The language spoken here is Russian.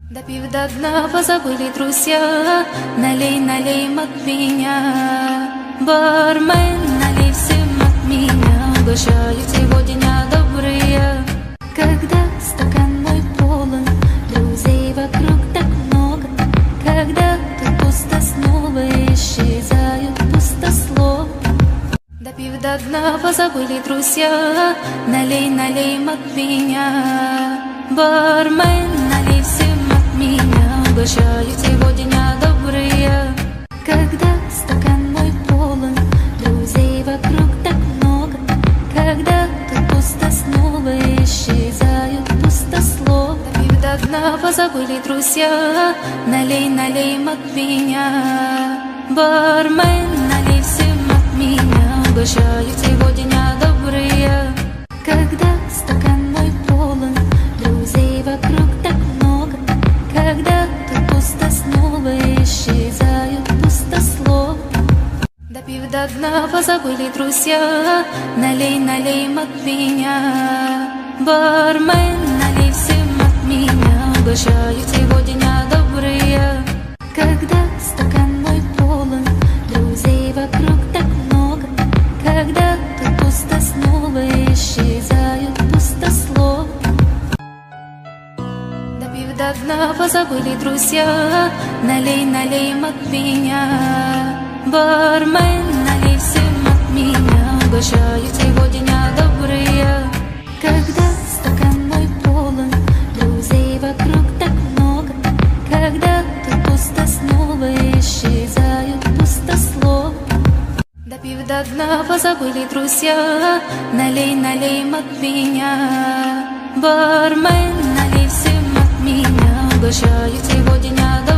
Допив до дна, позабыли друзья. Налей, налей от меня, бармен, налей всем от меня. Угощаю сегодня добрые. Когда стакан мой полон, друзей вокруг так много. Когда тут пусто, снова исчезают пустослов. Допив до дна, позабыли друзья. Налей, налей от меня, бармен, налей всем от меня. Угощаю сегодня добрые. Когда стакан мой полон, друзей вокруг так много. Когда тут пусто, снова исчезают пустослов. Допив до дна, позабыли друзья. Налей, налей от меня, бармен, налей всем от меня. Угощаю сегодня добрые. Когда стакан мой полон, друзей вокруг так много. Когда тут пусто, снова исчезают пустослов. Допив до дна, позабыли друзья. Налей, налей от меня, бармен, налей всем от меня. Угощаю сегодня добрые. Когда стакан мой полон, друзей вокруг так много. Когда тут пусто, снова исчезают пустослов. Допив до дна, позабыли друзья. Налей, налей от меня, бармен, налей всем от меня. Угощаю сегодня добрые. Когда стакан мой полон, друзей вокруг так много. Когда тут пусто, снова исчезают пустослов. Допив до дна, позабыли друзья. Налей, налей от меня, бармен, налей всем от меня. Угощаю сегодня добрые.